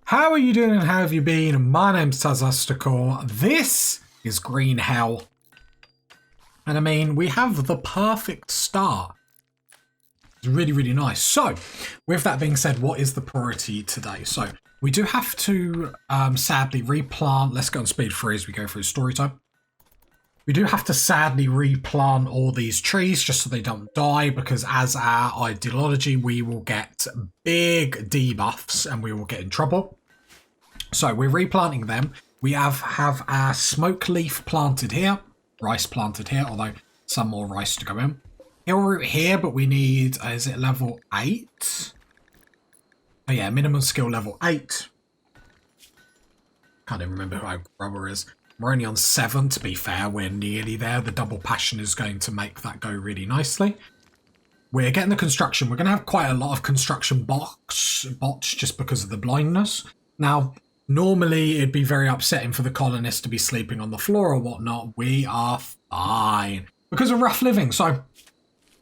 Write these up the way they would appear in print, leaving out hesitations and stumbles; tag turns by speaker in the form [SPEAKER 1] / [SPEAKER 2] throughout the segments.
[SPEAKER 1] How are you doing and how have you been? My name's Tazastical. This is Green Hell. And I mean, we have the perfect start. It's really, really nice. So, with that being said, what is the priority today? So, we do have to sadly replant. Let's go on speed 3 as we go through story time. We do have to sadly replant all these trees just so they don't die, because as our ideology, we will get big debuffs and we will get in trouble. So we're replanting them. We have our smoke leaf planted here, rice planted here, although some more rice to go in. Hill root here, but we need, is it level 8? Oh yeah, minimum skill level 8. Can't even remember who our grower is. We're only on 7, to be fair. We're nearly there. The double passion is going to make that go really nicely. We're getting the construction. We're going to have quite a lot of construction bots just because of the blindness. Now, normally it'd be very upsetting for the colonists to be sleeping on the floor or whatnot. We are fine because of rough living. So it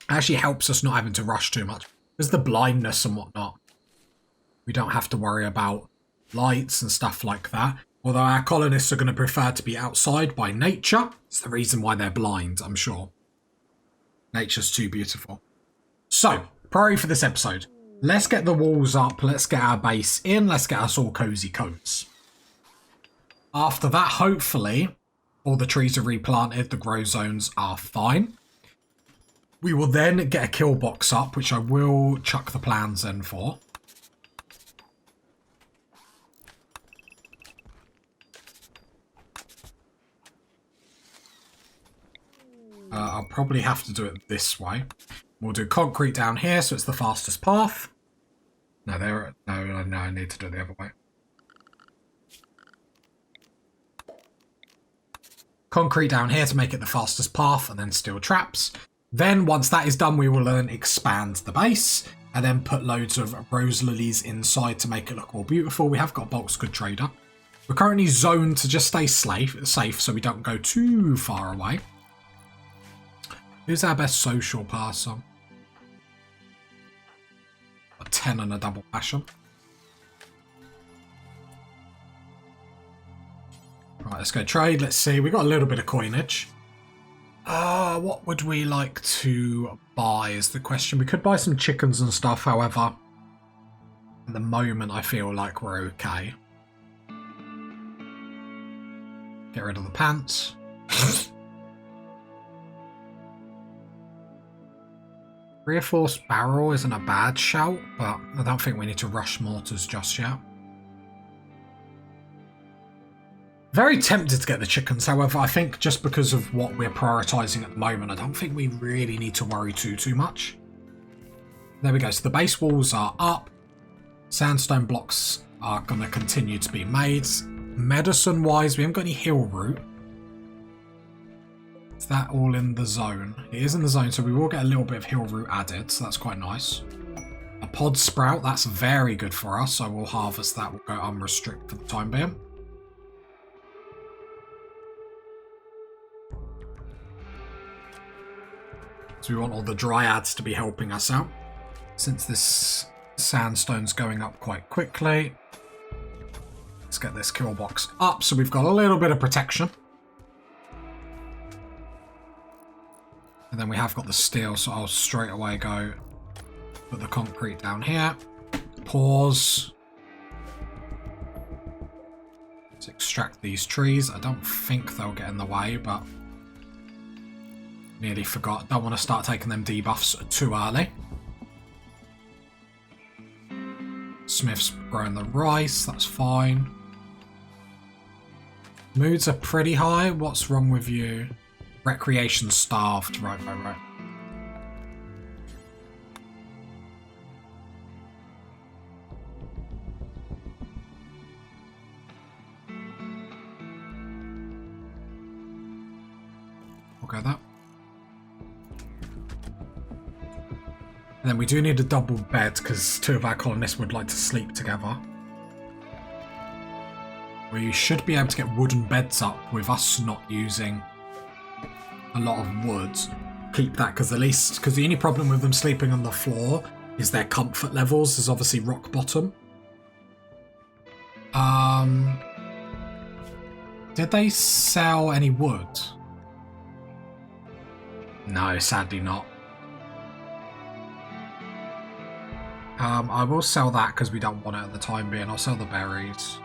[SPEAKER 1] actually helps us not having to rush too much. There's the blindness and whatnot. We don't have to worry about lights and stuff like that. Although our colonists are going to prefer to be outside by nature. It's the reason why they're blind, I'm sure. Nature's too beautiful. So, priority for this episode. Let's get the walls up. Let's get our base in. Let's get us all cozy coats. After that, hopefully, all the trees are replanted. The grow zones are fine. We will then get a kill box up, which I will chuck the plans in for. I'll probably have to do it this way. We'll do concrete down here, so it's the fastest path. No, I need to do it the other way. Concrete down here to make it the fastest path, and then steel traps. Then, once that is done, we will then expand the base, and then put loads of rose lilies inside to make it look more beautiful. We have got Bulk's Good Trader. We're currently zoned to just stay safe, so we don't go too far away. Who's our best social person? A 10 and a double passion. Right, let's go trade. Let's see. We got a little bit of coinage. What would we like to buy is the question. We could buy some chickens and stuff, however. At the moment, I feel like we're okay. Get rid of the pants. Reinforced barrel isn't a bad shout, but I don't think we need to rush mortars just yet. Very tempted to get the chickens, however, I think just because of what we're prioritising at the moment, I don't think we really need to worry too much. There we go, so the base walls are up. Sandstone blocks are going to continue to be made. Medicine-wise, we haven't got any hill root. Is that all in the zone? It is in the zone, so we will get a little bit of hill root added, so that's quite nice. A pod sprout, that's very good for us, so we'll harvest that. We'll go unrestricted for the time being. So we want all the dryads to be helping us out. Since this sandstone's going up quite quickly. Let's get this kill box up, so we've got a little bit of protection. And then we have got the steel, so I'll straight away go put the concrete down here. Pause. Let's extract these trees. I don't think they'll get in the way, but nearly forgot. Don't want to start taking them debuffs too early. Smith's growing the rice, that's fine. Moods are pretty high. What's wrong with you? Recreation starved. Right. We'll go that. And then we do need a double bed because 2 of our colonists would like to sleep together. We should be able to get wooden beds up with us not using a lot of wood. Keep that because the only problem with them sleeping on the floor is their comfort levels is obviously rock bottom. Did they sell any wood? No, sadly not. I will sell that because we don't want it at the time being. I'll sell the berries.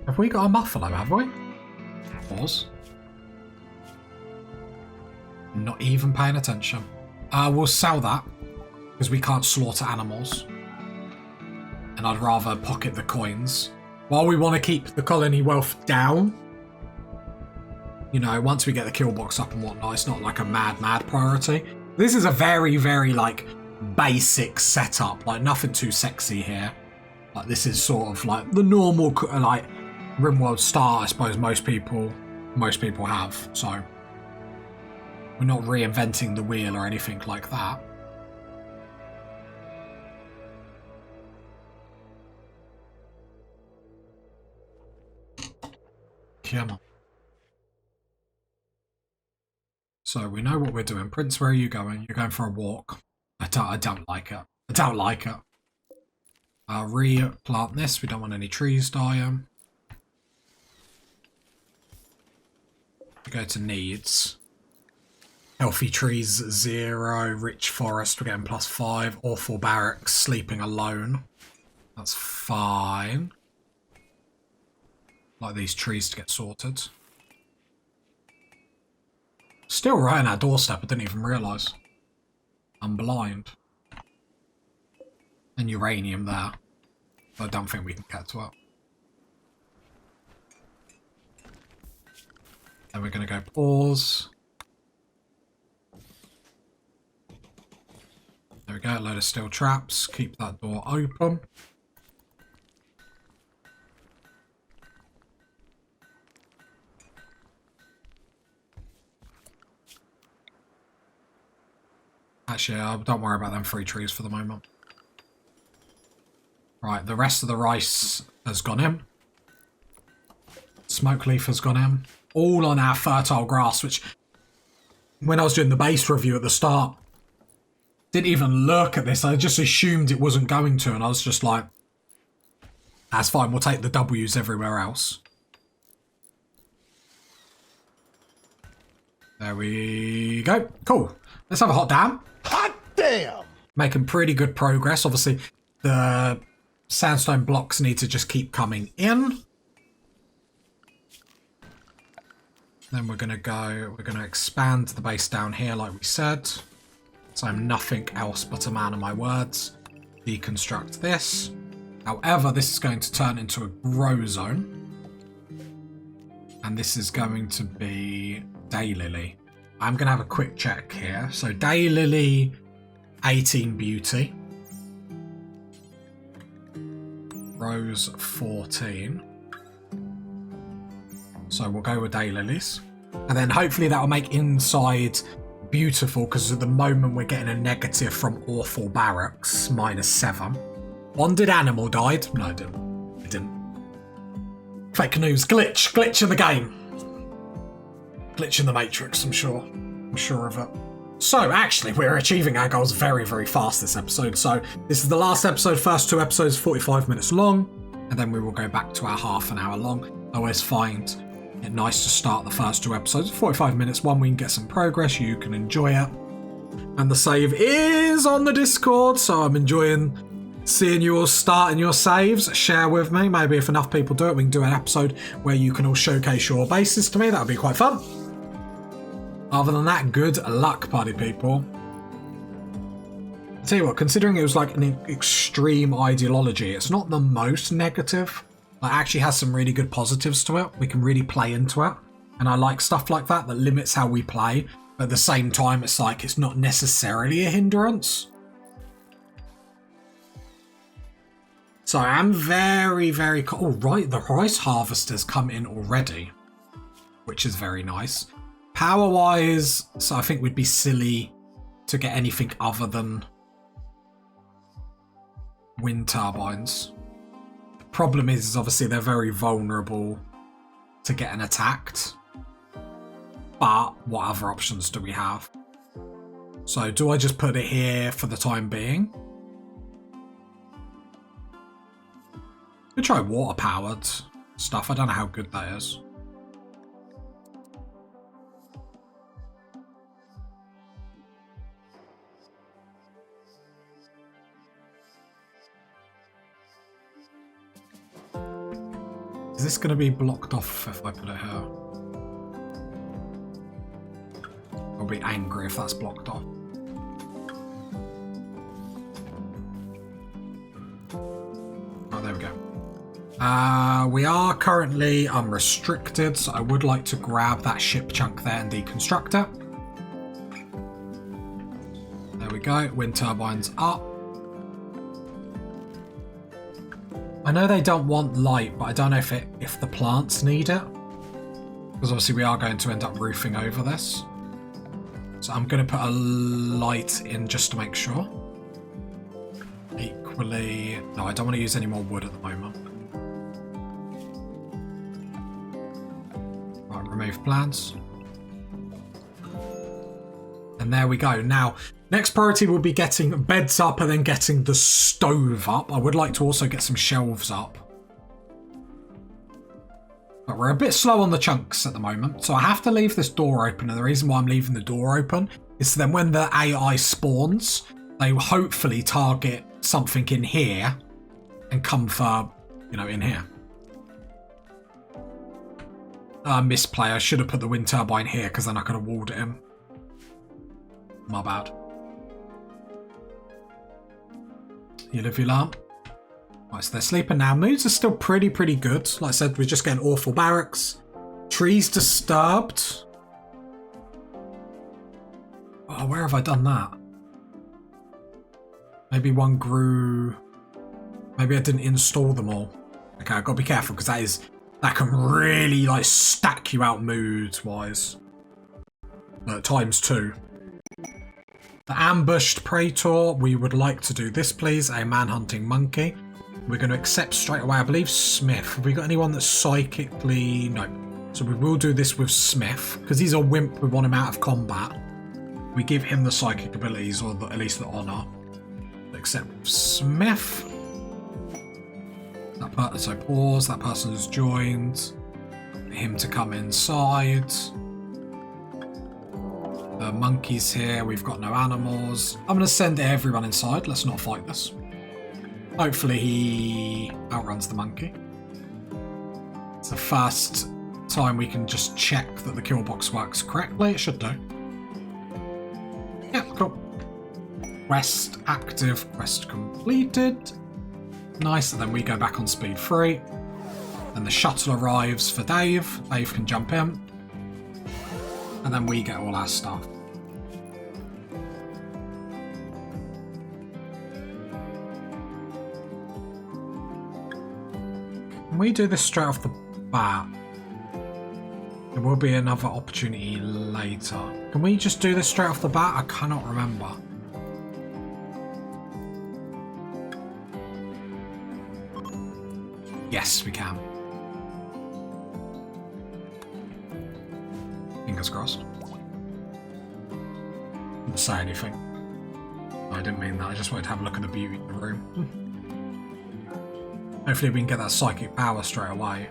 [SPEAKER 1] Have we got a muffalo, have we? Pause. Not even paying attention. We'll sell that because we can't slaughter animals. And I'd rather pocket the coins. While we want to keep the colony wealth down, you know, once we get the kill box up and whatnot, it's not like a mad priority. This is a very, very, like, basic setup. Like, nothing too sexy here. Like, this is sort of, like, the normal, like, Rimworld start, I suppose most people have. So, we're not reinventing the wheel or anything like that. Come on. So we know what we're doing. Prince, where are you going? You're going for a walk. I don't like it. I don't like it. Replant this. We don't want any trees dying. We go to needs. Healthy trees 0. Rich forest. We're getting +5. Awful barracks. Sleeping alone. That's fine. Like these trees to get sorted. Still right on our doorstep, I didn't even realise. I'm blind. And uranium there. But I don't think we can get to it. Then we're going to go pause. There we go, a load of steel traps. Keep that door open. Actually, don't worry about them 3 trees for the moment. Right, the rest of the rice has gone in. Smoke leaf has gone in. All on our fertile grass, which, when I was doing the base review at the start, didn't even look at this. I just assumed it wasn't going to, and I was just like, that's fine, we'll take the W's everywhere else. There we go. Cool. Let's have a hot damn.
[SPEAKER 2] Hot damn!
[SPEAKER 1] Making pretty good progress. Obviously, the sandstone blocks need to just keep coming in. Then we're going to expand the base down here like we said. So I'm nothing else but a man of my words. Deconstruct this. However, this is going to turn into a grow zone. And this is going to be daylily. I'm going to have a quick check here. So daylily, 18 beauty. Rose 14. So we'll go with daylilies. And then hopefully that will make inside beautiful, because at the moment we're getting a negative from awful barracks, -7. Bonded animal died. No, it didn't. It didn't. Fake news. Glitch in the game. Glitch in the Matrix, I'm sure. I'm sure of it. So, actually, we're achieving our goals very, very fast this episode. So, this is the last episode. First 2 episodes, 45 minutes long. And then we will go back to our half an hour long. I always find it nice to start the first 2 episodes. 45 minutes. One, we can get some progress. You can enjoy it. And the save is on the Discord. So, I'm enjoying seeing you all starting your saves. Share with me. Maybe if enough people do it, we can do an episode where you can all showcase your bases to me. That would be quite fun. Other than that, good luck, party people. I'll tell you what, considering it was like an extreme ideology, it's not the most negative. It actually has some really good positives to it. We can really play into it. And I like stuff like that limits how we play. But at the same time, it's like it's not necessarily a hindrance. So I am very, very... Oh, right, the rice harvester's come in already, which is very nice. Power-wise, so I think we'd be silly to get anything other than wind turbines. The problem is obviously they're very vulnerable to getting attacked. But what other options do we have? So do I just put it here for the time being? Could try water-powered stuff. I don't know how good that is. Is this going to be blocked off if I put it here? I'll be angry if that's blocked off. Oh, there we go. We are currently unrestricted, so I would like to grab that ship chunk there and deconstruct it. There we go. Wind turbines up. I know they don't want light, but I don't know if the plants need it. Because obviously we are going to end up roofing over this. So I'm going to put a light in just to make sure. Equally... No, I don't want to use any more wood at the moment. Right, remove plants. And there we go. Now, next priority will be getting beds up and then getting the stove up. I would like to also get some shelves up. But we're a bit slow on the chunks at the moment, so I have to leave this door open. And the reason why I'm leaving the door open is so then when the AI spawns, they will hopefully target something in here and come for, you know, in here. Misplay. I should have put the wind turbine here because then I could have walled it in. My bad. You live, you learn. Right, so they're sleeping now. Moods are still pretty good. Like I said, we're just getting awful barracks. Trees disturbed. Oh, where have I done that? Maybe one grew... Maybe I didn't install them all. Okay, I've got to be careful because that can really like stack you out mood-wise. Times 2. The ambushed praetor, we would like to do this, please. A man-hunting monkey. We're going to accept straight away, I believe, Smith. Have we got anyone that's psychically... No. So we will do this with Smith. Because he's a wimp, we want him out of combat. We give him the psychic abilities, or at least the honour. Accept Smith. So pause, that person has joined. Him to come inside. The monkey's here, we've got no animals. I'm going to send everyone inside, let's not fight this. Hopefully he outruns the monkey. It's the first time we can just check that the kill box works correctly. It should do. Yeah, cool. Quest active, quest completed. Nice, and then we go back on speed 3. Then the shuttle arrives for Dave. Dave can jump in. And then we get all our stuff. Can we do this straight off the bat? There will be another opportunity later. Can we just do this straight off the bat? I cannot remember. Yes, we can. Fingers crossed. Didn't say anything. No, I didn't mean that. I just wanted to have a look at the beauty of the room. Hopefully we can get that psychic power straight away.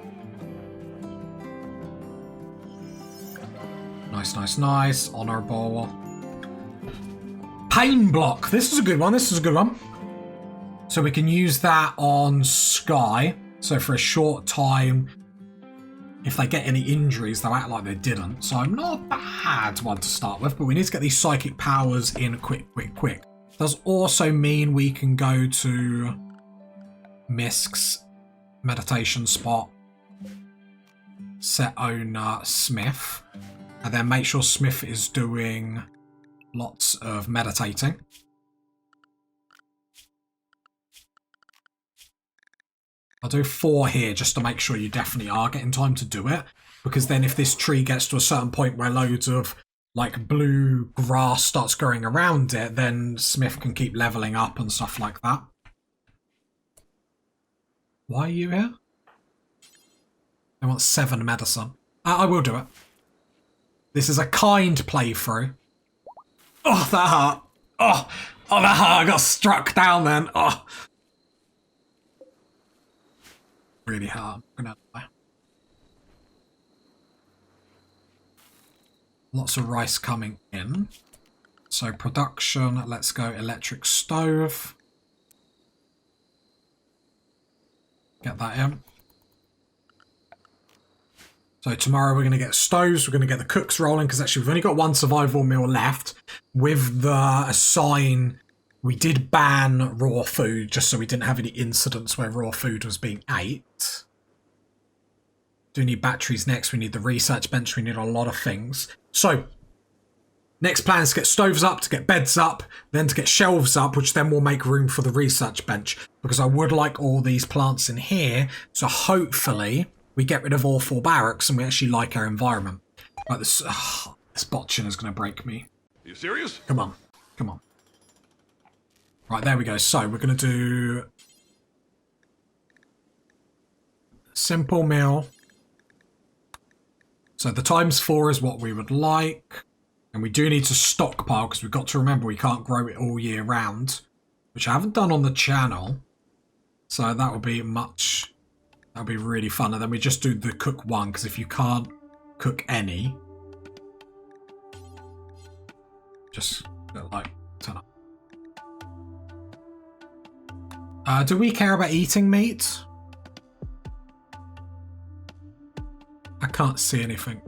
[SPEAKER 1] Nice, nice, nice. Honourable. Pain block. This is a good one. This is a good one. So we can use that on Sky. So for a short time, if they get any injuries, they'll act like they didn't. So I'm not a bad one to start with, but we need to get these psychic powers in quick. Does also mean we can go to Misk's meditation spot, set owner Smith, and then make sure Smith is doing lots of meditating. I'll do 4 here just to make sure you definitely are getting time to do it, because then if this tree gets to a certain point where loads of like blue grass starts growing around it, then Smith can keep leveling up and stuff like that. Why are you here? I want 7 medicine. I will do it. This is a kind playthrough. Oh, that hurt. Oh, that hurt. I got struck down then. Oh. really hard. I'm gonna lie. Lots of rice coming in. So production, let's go electric stove. Get that in. So tomorrow we're going to get stoves, we're going to get the cooks rolling, because actually we've only got one survival meal left. With the assign, we did ban raw food, just so we didn't have any incidents where raw food was being ate. Do need batteries next, we need the research bench, we need a lot of things. So, next plan is to get stoves up, to get beds up, then to get shelves up, which then will make room for the research bench. Because I would like all these plants in here, so hopefully we get rid of all 4 barracks and we actually like our environment. Right, this botching is going to break me.
[SPEAKER 2] Are you serious?
[SPEAKER 1] Come on, come on. Right, there we go. So we're going to do simple meal. So the ×4 is what we would like. And we do need to stockpile, because we've got to remember we can't grow it all year round, which I haven't done on the channel. So that will be that'll be really fun. And then we just do the cook 1, because if you can't cook any, just like turn up. Do we care about eating meat? I can't see anything.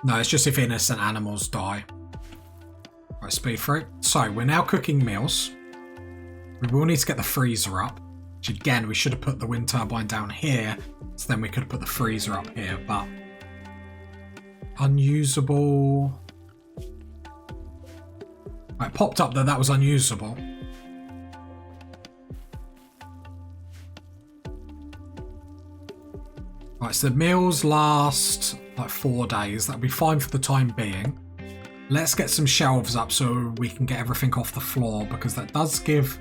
[SPEAKER 1] No, it's just if innocent animals die. Right, speed through. So, we're now cooking meals. We will need to get the freezer up. Which again, we should have put the wind turbine down here. So then we could have put the freezer up here, but... unusable... Right, it popped up that was unusable. Right, so the meals last like 4 days. That'll be fine for the time being. Let's get some shelves up so we can get everything off the floor, because that does give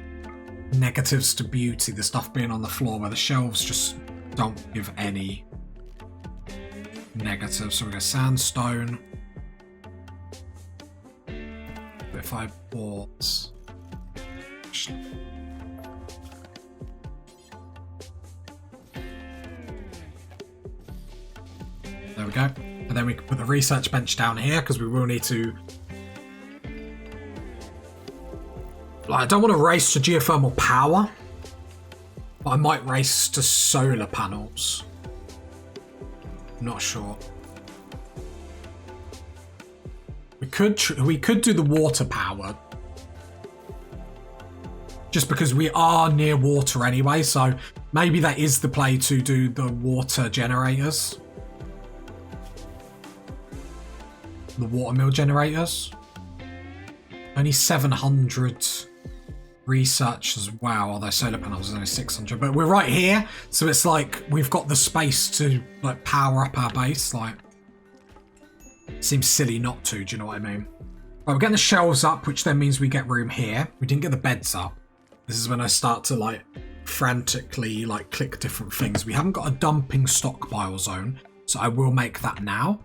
[SPEAKER 1] negatives to beauty, the stuff being on the floor, where the shelves just don't give any negatives. So we go sandstone. 35 boards. There we go. And then we can put the research bench down here, because we will need to... I don't want to race to geothermal power, but I might race to solar panels. Not sure. We could do the water power, just because we are near water anyway, so maybe that is the play to do the water generators. The watermill generators. Only 700 research as well, although solar panels is only 600. But we're right here, so it's like we've got the space to like power up our base. Like, seems silly not to, do you know what I mean? Right, we're getting the shelves up, which then means we get room here. We didn't get the beds up. This is when I start to like frantically like click different things. We haven't got a dumping stockpile zone, so I will make that now.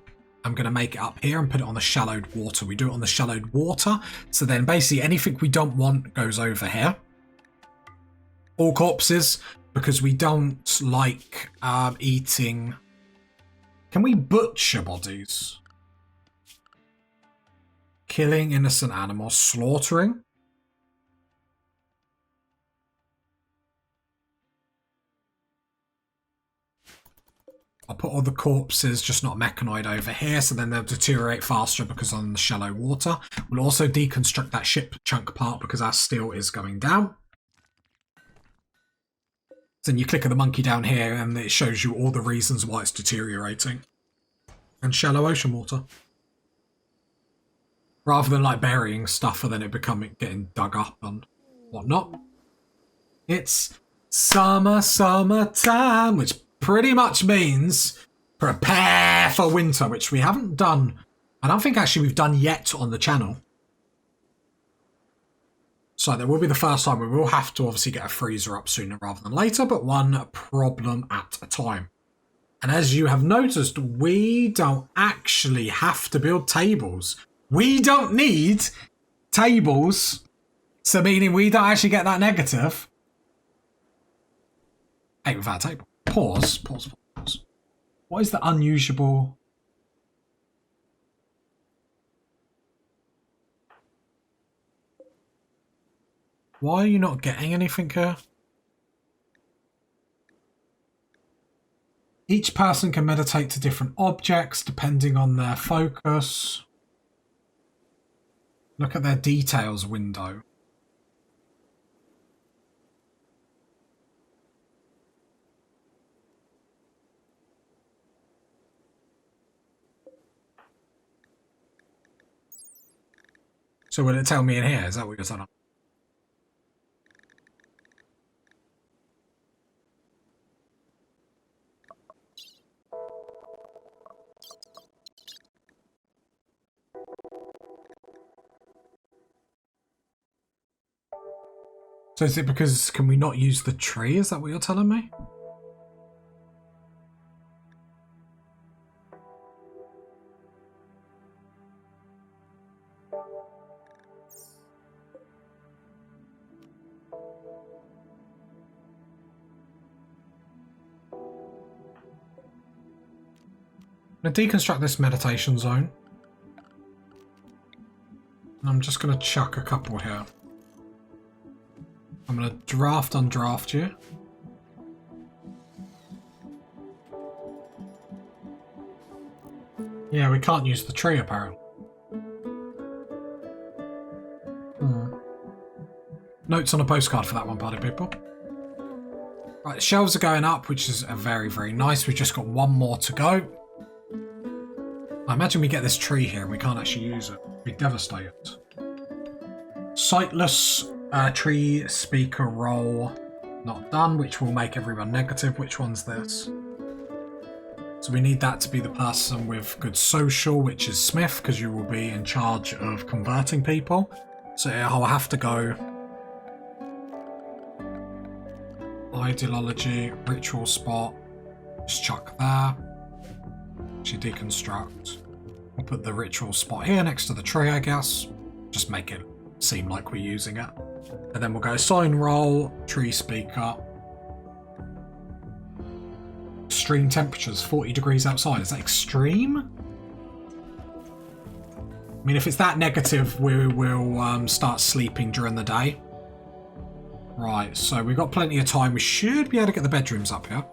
[SPEAKER 1] I'm going to make it up here and put it on the shallowed water. We do it on the shallowed water. So then basically anything we don't want goes over here. All corpses, because we don't like eating... Can we butcher bodies? Killing innocent animals. Slaughtering? I'll put all the corpses, just not mechanoid, over here, so then they'll deteriorate faster because on the shallow water. We'll also deconstruct that ship chunk part because our steel is going down. Then you click on the monkey down here and it shows you all the reasons why it's deteriorating. And shallow ocean water. Rather than like burying stuff and then it getting dug up and whatnot. It's summertime, which pretty much means prepare for winter, which we haven't done. I don't think actually we've done yet on the channel. So there will be the first time. We will have to obviously get a freezer up sooner rather than later, but one problem at a time. And as you have noticed, we don't actually have to build tables. We don't need tables So meaning we don't actually get that negative. 8 without a table. Pause. What is the unusual? Why are you not getting anything here? Each person can meditate to different objects depending on their focus. Look at their details window. So will it tell me in here? Is that what you're saying? So is it because can we not use the tree? Is that what you're telling me? I'm going to deconstruct this meditation zone. And I'm just going to chuck a couple here. I'm going to undraft you. Yeah, we can't use the tree apparently. Notes on a postcard for that one, party people. Right, shelves are going up, which is very, very nice. We've just got one more to go. I imagine we get this tree here and we can't actually use it. We'd be devastated. Sightless tree speaker roll not done, which will make everyone negative. Which one's this? So we need that to be the person with good social, which is Smith, because you will be in charge of converting people. So I'll have to go ideology, ritual spot, just chuck there. Actually deconstruct. We'll put the ritual spot here next to the tree, I guess. Just make it seem like we're using it. And then we'll go sign roll, tree speaker. Extreme temperatures, 40 degrees outside. Is that extreme? I mean, if it's that negative, we will start sleeping during the day. Right, so we've got plenty of time. We should be able to get the bedrooms up here.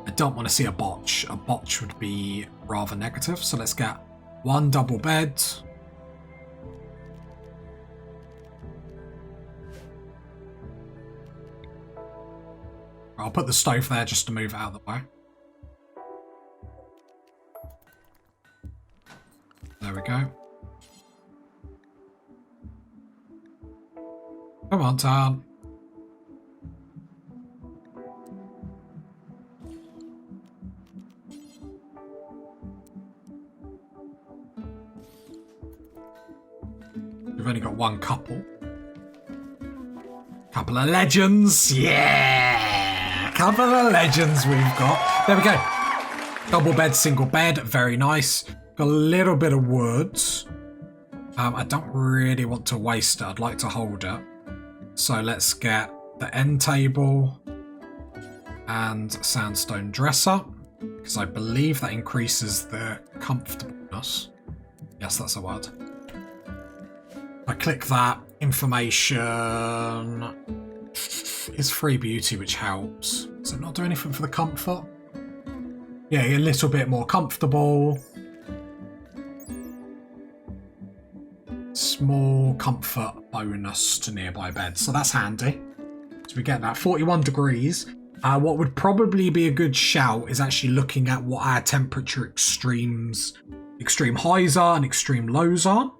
[SPEAKER 1] I don't want to see a botch. A botch would be rather negative. So let's get one double bed. I'll put the stove there just to move it out of the way. There we go. Come on, Tan. We've only got one couple. Couple of legends. Yeah! Couple of legends we've got. There we go. Double bed, single bed. Very nice. Got a little bit of wood. I don't really want to waste it. I'd like to hold it. So let's get the end table and sandstone dresser, because I believe that increases the comfortableness. Yes, that's a word. I click that. Information is free beauty, which helps. Does it not do anything for the comfort? Yeah, a little bit more comfortable. Small comfort bonus to nearby beds, so that's handy. So we get that 41 degrees. What would probably be a good shout is actually looking at what our temperature extreme highs are and extreme lows are.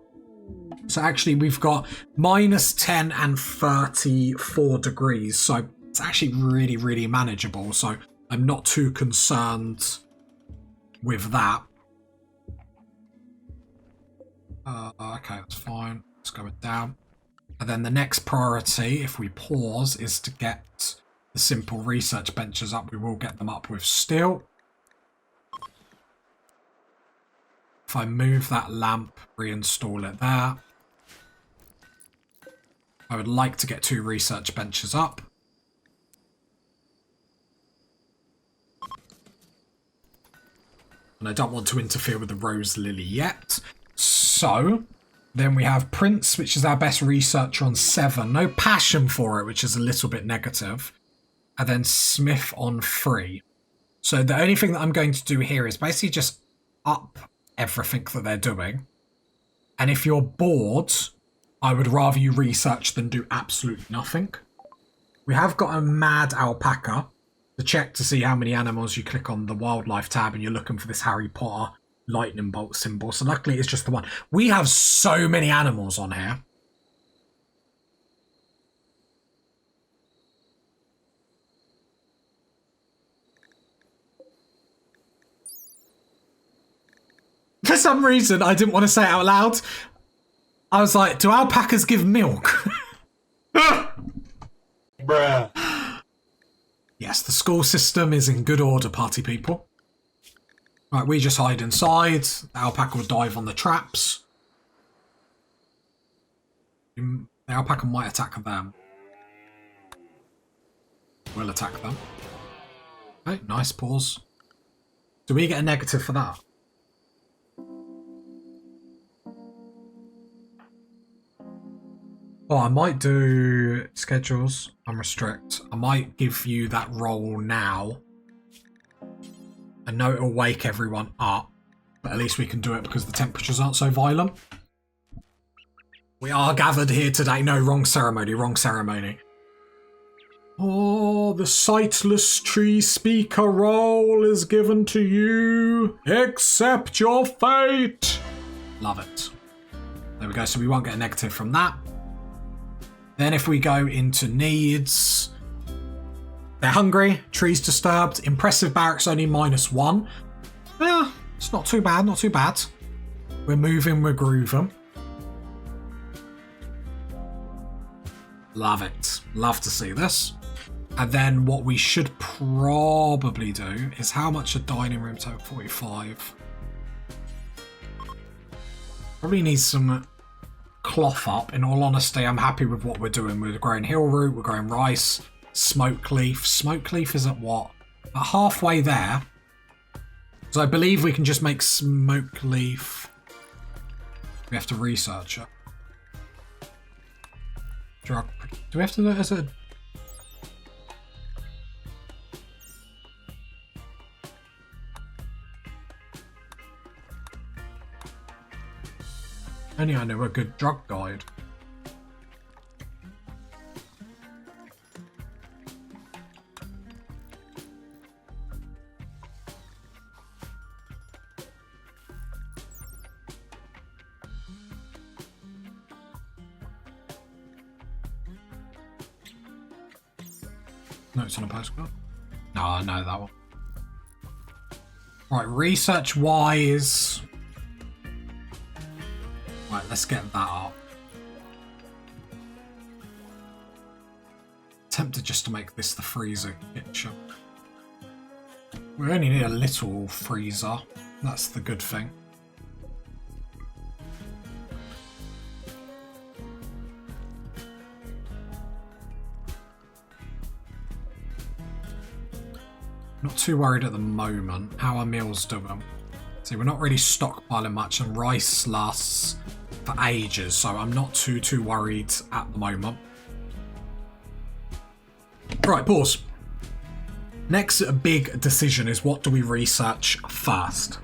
[SPEAKER 1] So actually we've got -10 and 34 degrees, so it's actually really, really manageable. So I'm not too concerned with that. Okay, that's fine. Let's go it down. And then the next priority, if we pause, is to get the simple research benches up. We will get them up with steel. If I move that lamp, reinstall it there. I would like to get 2 research benches up. And I don't want to interfere with the rose lily yet. So then we have Prince, which is our best researcher on 7. No passion for it, which is a little bit negative. And then Smith on 3. So the only thing that I'm going to do here is basically just up everything that they're doing. And if you're bored, I would rather you research than do absolutely nothing. We have got a mad alpaca to check to see how many animals. You click on the wildlife tab and you're looking for this Harry Potter lightning bolt symbol. So luckily it's just the one. We have so many animals on here. For some reason, I didn't want to say it out loud. I was like, do alpacas give milk?
[SPEAKER 2] Bruh.
[SPEAKER 1] Yes, the school system is in good order, party people. Right, we just hide inside. The alpaca will dive on the traps. The alpaca might attack them. We'll attack them. Okay, nice pause. Do we get a negative for that? Oh, I might do schedules, unrestrict. I might give you that role now. I know it'll wake everyone up, but at least we can do it because the temperatures aren't so violent. We are gathered here today. No, wrong ceremony, wrong ceremony. Oh, the sightless tree speaker role is given to you. Accept your fate. Love it. There we go, so we won't get a negative from that. Then if we go into needs, they're hungry, trees disturbed, impressive barracks only -1. Yeah, it's not too bad, not too bad. We're moving, we're grooving. Love it. Love to see this. And then what we should probably do is how much a dining room total? 45. Probably needs some cloth up. In all honesty, I'm happy with what we're doing. We're growing hill root, we're growing rice, smoke leaf. Smoke leaf is at what? At halfway there. So I believe we can just make smoke leaf. We have to research it. Do we have to do it as a... Only I know a good drug guide. Notes on a postcard? No, I know that one. Right, research-wise... Right, let's get that up. Tempted just to make this the freezer kitchen. We only need a little freezer. That's the good thing. Not too worried at the moment. How are meals doing? See, we're not really stockpiling much, and rice lasts for ages, so I'm not too worried at the moment. Right, pause. Next big decision is what do we research first?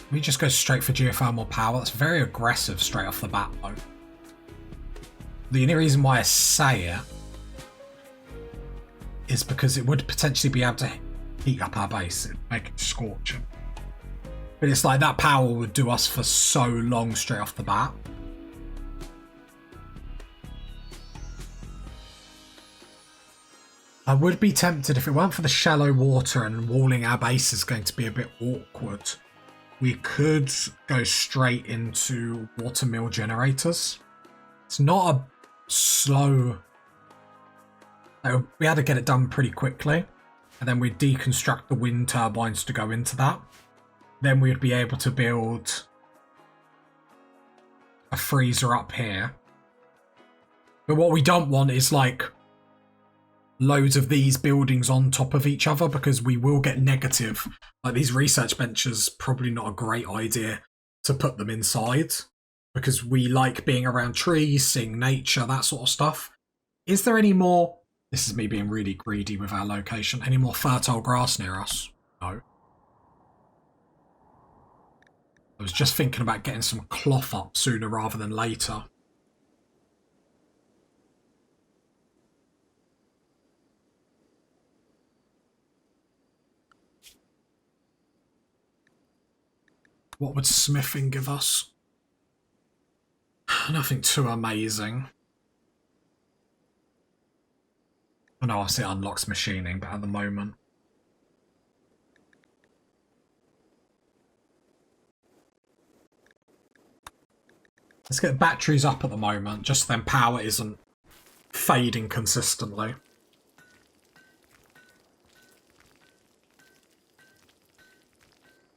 [SPEAKER 1] We just go straight for geothermal power. That's very aggressive straight off the bat, though. The only reason why I say it is because it would potentially be able to heat up our base and make it scorching. But it's like that power would do us for so long straight off the bat. I would be tempted, if it weren't for the shallow water and walling our base is going to be a bit awkward, we could go straight into watermill generators. It's not a slow... So we had to get it done pretty quickly. And then we'd deconstruct the wind turbines to go into that. Then we'd be able to build a freezer up here. But what we don't want is like loads of these buildings on top of each other, because we will get negative. Like these research benches, probably not a great idea to put them inside, because we like being around trees, seeing nature, that sort of stuff. Is there any more... This is me being really greedy with our location. Any more fertile grass near us? No. I was just thinking about getting some cloth up sooner rather than later. What would smithing give us? Nothing too amazing. I know I say it unlocks machining, but at the moment... Let's get batteries up at the moment, just so then power isn't fading consistently.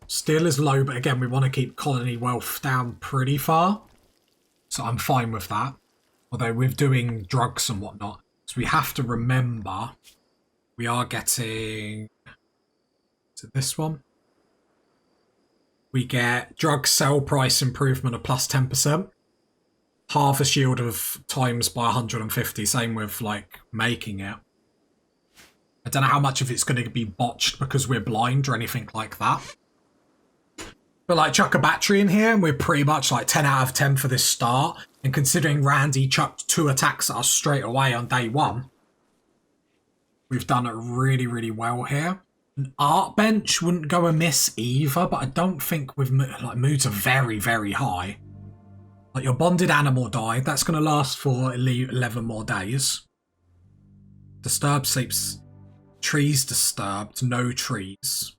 [SPEAKER 1] Steel is low, but again, we want to keep colony wealth down pretty far. So I'm fine with that. Although with doing drugs and whatnot, so we have to remember we are getting... Is it this one? We get drug sell price improvement of plus 10%. Harvest yield of times by 150. Same with like making it. I don't know how much of it's going to be botched because we're blind or anything like that. But like chuck a battery in here and we're pretty much like 10 out of 10 for this start. And considering Randy chucked 2 attacks at us straight away on day 1, we've done it really, really well here. An art bench wouldn't go amiss either, but I don't think with like moods are very, very high. Like your bonded animal died, that's going to last for 11 more days. Disturbed sleeps, trees disturbed, no trees.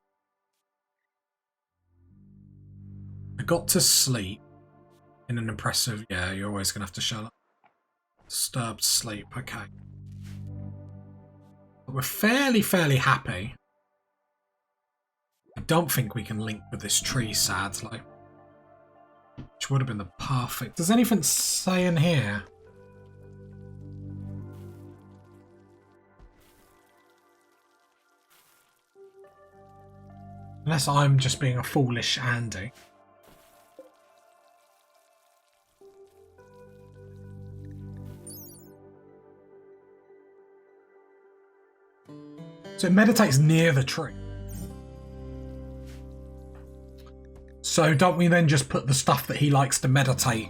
[SPEAKER 1] I got to sleep in an impressive... Yeah, you're always going to have to shut up. Disturbed sleep, okay. But we're fairly happy. I don't think we can link with this tree, sadly. Which would have been the perfect... Does anything say in here? Unless I'm just being a foolish Andy. So it meditates near the tree. So don't we then just put the stuff that he likes to meditate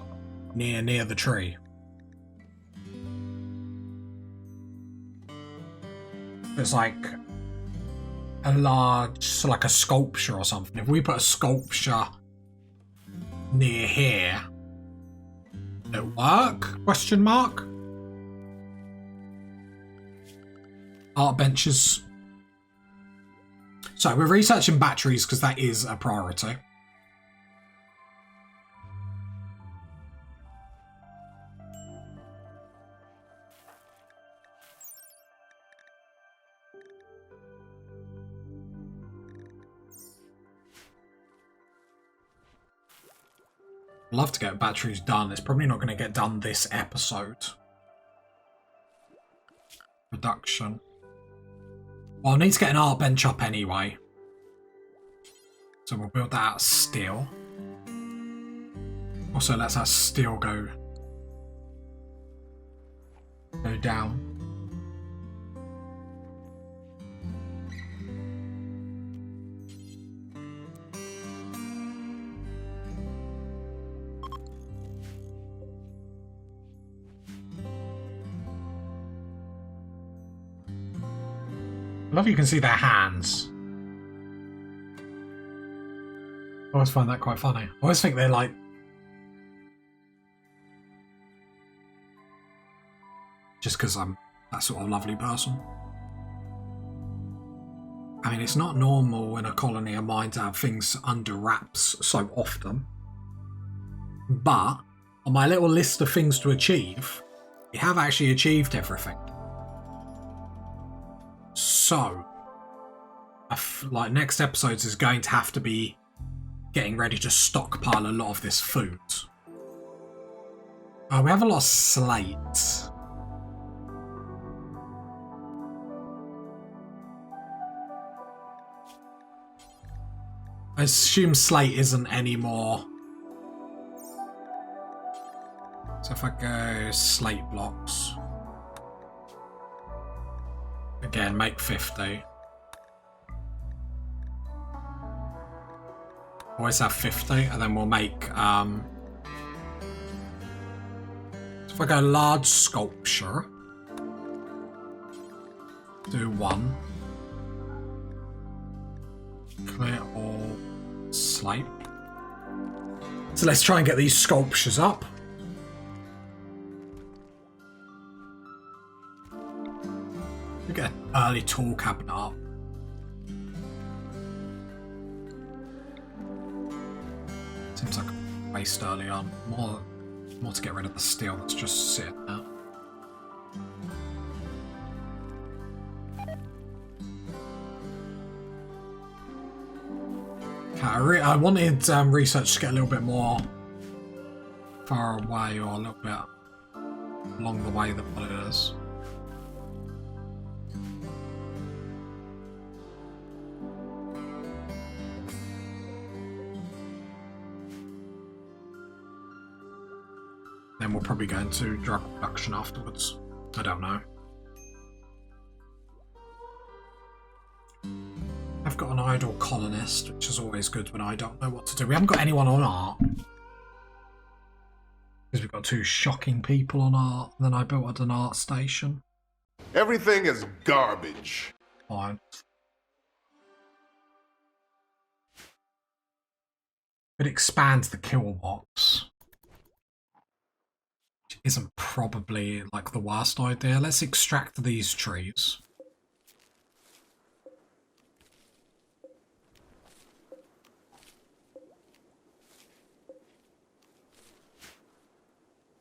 [SPEAKER 1] near the tree? It's like a large, so like a sculpture or something. If we put a sculpture near here, will it work? Question mark. Art benches. So we're researching batteries because that is a priority. I'd love to get batteries done. It's probably not going to get done this episode. Production. Well, I need to get an art bench up anyway. So we'll build that out of steel. Also, let's have steel go down. I love you can see their hands. I always find that quite funny. I always think they're like... Just because I'm that sort of lovely person. I mean, it's not normal in a colony of mine to have things under wraps so often. But on my little list of things to achieve, we have actually achieved everything. So, like next episodes is going to have to be getting ready to stockpile a lot of this food. We have a lot of slate. I assume slate isn't anymore. So if I go slate blocks. Again, make 50. Always have 50, and then we'll make, so if I go large sculpture, do 1. Clear all slate. So let's try and get these sculptures up. We get an early tool cabinet up. Seems like a waste early on. More to get rid of the steel that's just sitting there. Okay, I wanted research to get a little bit more far away or a little bit along the way than what it is. Then we'll probably go into drug production afterwards. I don't know. I've got an idle colonist, which is always good when I don't know what to do. We haven't got anyone on art. Because we've got 2 shocking people on art, and then I built an art station.
[SPEAKER 2] Everything is garbage.
[SPEAKER 1] Fine. It expands the kill box. Isn't probably like the worst idea. Let's extract these trees.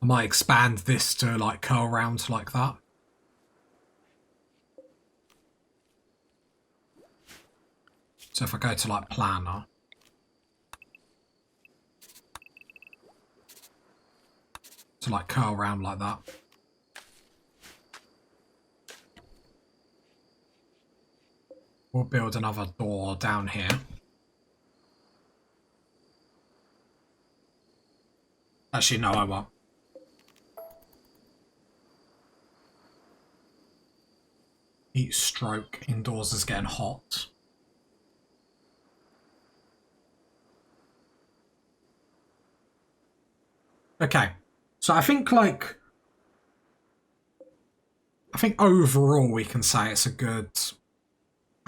[SPEAKER 1] I might expand this to like curl round like that. So if I go to like planner. To like curl around like that. We'll build another door down here. Actually, no, I won't. Heat stroke. Indoors is getting hot. Okay. So I think overall we can say it's a good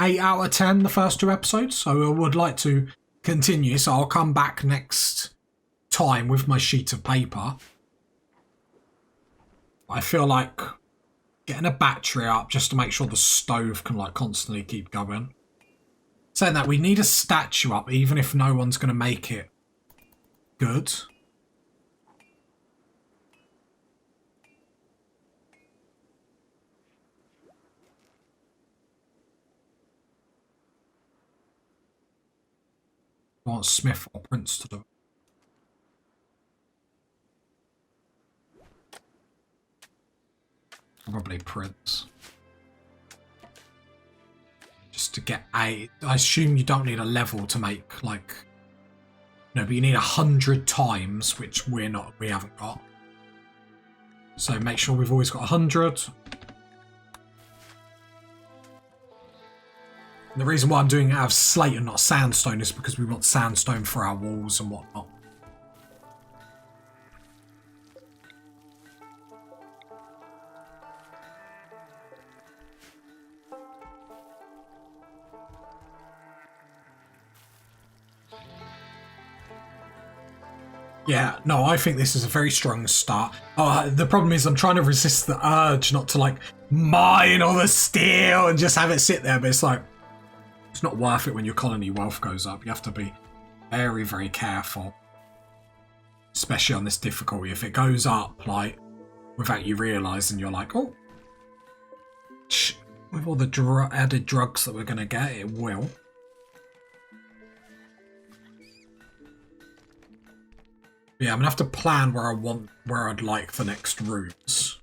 [SPEAKER 1] 8 out of 10, the first 2 episodes. So I would like to continue. So I'll come back next time with my sheet of paper. I feel like getting a battery up just to make sure the stove can like constantly keep going. Saying that, we need a statue up even if no one's going to make it good. I want Smith or Prince to do it. Probably Prince. Just to get I assume you don't need a level to make like... No, but you need 100 times, which we haven't got. So make sure we've always got 100. The reason why I'm doing it out of slate and not sandstone is because we want sandstone for our walls and whatnot. Yeah, no, I think this is a very strong start. The problem is I'm trying to resist the urge not to like mine all the steel and just have it sit there, but it's like, it's not worth it when your colony wealth goes up. You have to be very, very careful. Especially on this difficulty. If it goes up, like, without you realising, you're like, oh. With all the added drugs that we're going to get, it will. But yeah, I'm going to have to plan where I'd like the next rooms.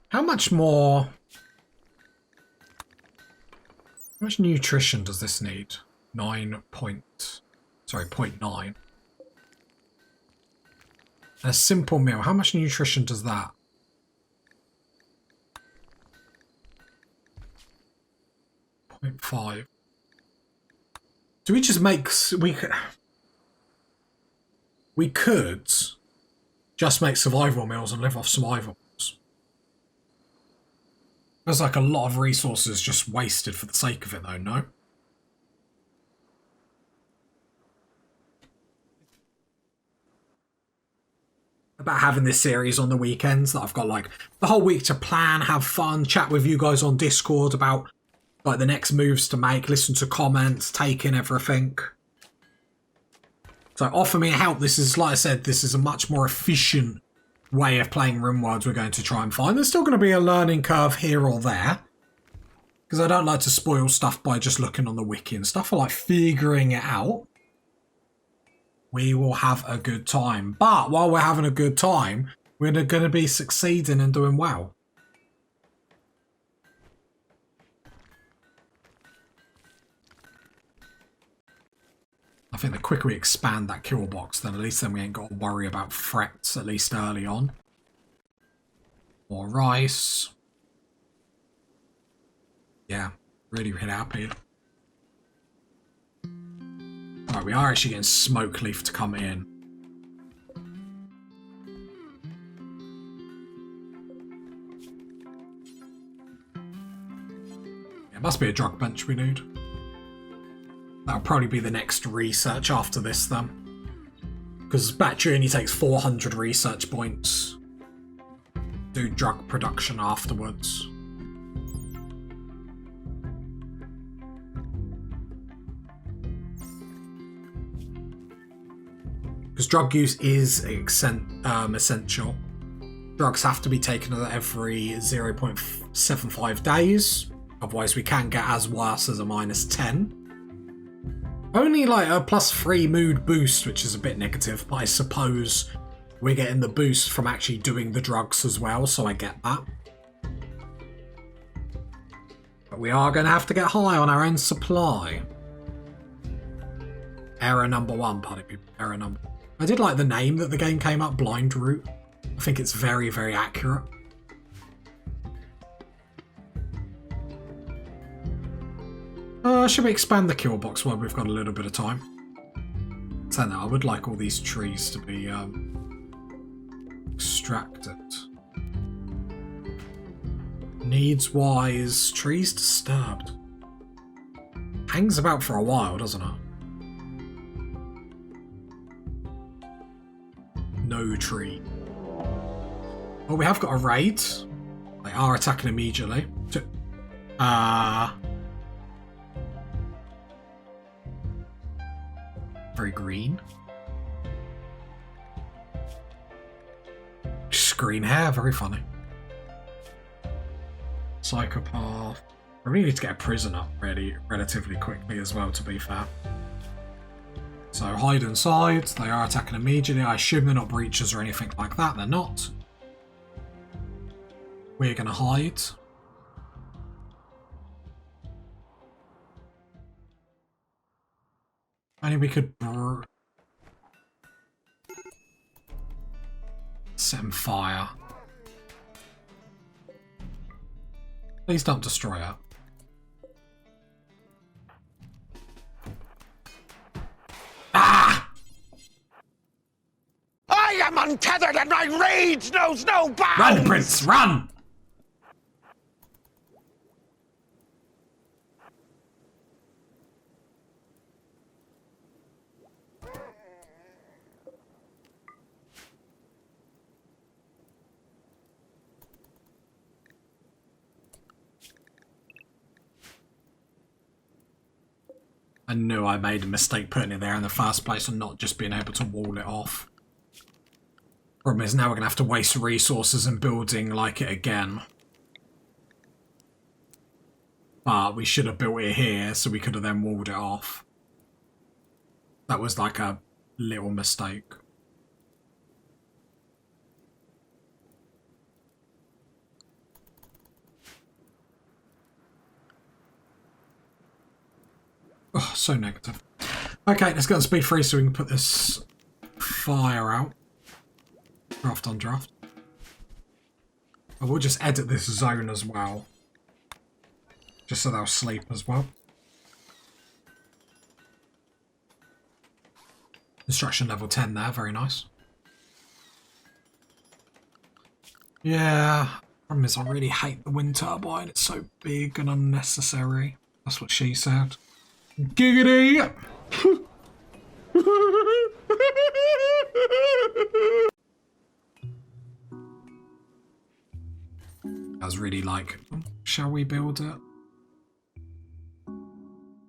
[SPEAKER 1] How much more... How much nutrition does this need? 0.9. A simple meal. How much nutrition does that? 0.5. Do we just make... We could just make survival meals and live off survival meals. There's like a lot of resources just wasted for the sake of it though, no? About having this series on the weekends that I've got like the whole week to plan, have fun, chat with you guys on Discord about like the next moves to make, listen to comments, take in everything. So offer me help. This is, like I said, this is a much more efficient way of playing Rimworld we're going to try and find. There's still going to be a learning curve here or there, because I don't like to spoil stuff by just looking on the wiki and stuff. I like figuring it out. We will have a good time. But while we're having a good time, we're going to be succeeding and doing well. I think the quicker we expand that kill box, then at least then we ain't got to worry about threats, at least early on. More rice. Yeah, really, really happy. Alright, we are actually getting smoke leaf to come in. Yeah, it must be a drug bench we need. That'll probably be the next research after this then. Because battery only takes 400 research points. Do drug production afterwards. Because drug use is essential. Drugs have to be taken every 0.75 days. Otherwise we can get as worse as a -10. Only like a +3 mood boost, which is a bit negative, but I suppose we're getting the boost from actually doing the drugs as well, so I get that. But we are going to have to get high on our own supply. Error number 1, pardon me. Error number... I did like the name that the game came up, Blind Route. I think it's very, very accurate. Should we expand the kill box while we've got a little bit of time? Saying that, I would like all these trees to be extracted. Needs-wise, trees disturbed. Hangs about for a while, doesn't it? No tree. Well, we have got a raid. They are attacking immediately. Very green. Just green hair, very funny. Psychopath. I really need to get a prison up ready relatively quickly as well, to be fair. So hide inside. They are attacking immediately. I assume they're not breaches or anything like that. They're not. We're going to hide. Only we could set him fire. Please don't destroy it. Ah!
[SPEAKER 3] I am untethered and my rage knows no bounds!
[SPEAKER 1] Run, Prince, run! I knew I made a mistake putting it there in the first place and not just being able to wall it off. Problem is now we're going to have to waste resources in building like it again. But we should have built it here so we could have then walled it off. That was like a little mistake. Oh, so negative. Okay, let's get on speed 3 so we can put this fire out. Draft on draft. I will just edit this zone as well. Just so they'll sleep as well. Construction level 10 there, very nice. Yeah, problem is I really hate the wind turbine. It's so big and unnecessary. That's what she said. Giggity! I was really like, shall we build it?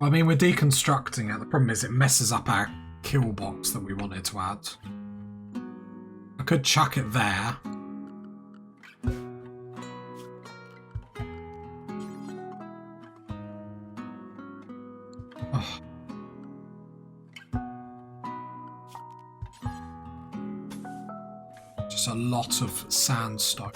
[SPEAKER 1] I mean, we're deconstructing it. The problem is it messes up our kill box that we wanted to add. I could chuck it there. Oh. Just a lot of sandstone.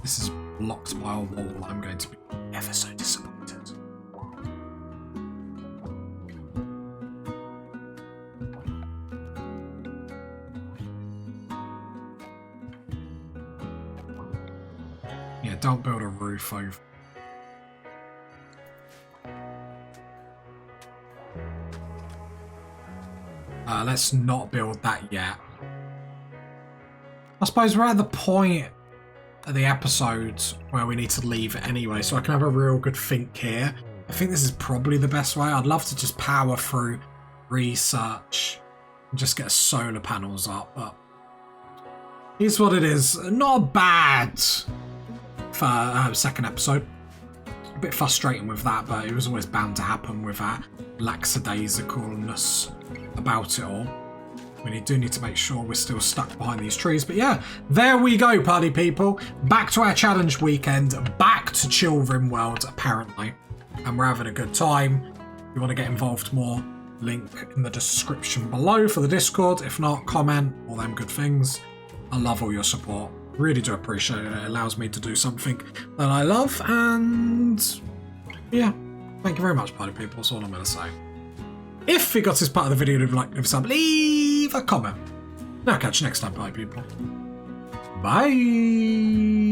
[SPEAKER 1] This is blocked by a wall. I'm going to be ever so disappointed. Yeah, don't build a roof over. Let's not build that yet. I suppose we're at the point of the episode where we need to leave it anyway, so I can have a real good think here. I think this is probably the best way. I'd love to just power through research and just get solar panels up, but here's what it is. Not bad for second episode. A bit frustrating with that, but it was always bound to happen with our lackadaisicalness about it all. We do need to make sure we're still stuck behind these trees. But yeah, there we go, party people. Back to our challenge weekend. Back to chill Rimworld, apparently. And we're having a good time. If you want to get involved more, link in the description below for the Discord. If not, comment, all them good things. I love all your support. Really do appreciate it. It allows me to do something that I love. And yeah, thank you very much, party people. That's all I'm going to say. If you got this part of the video, leave a sub, leave a comment. Now catch you next time, bye people. Bye.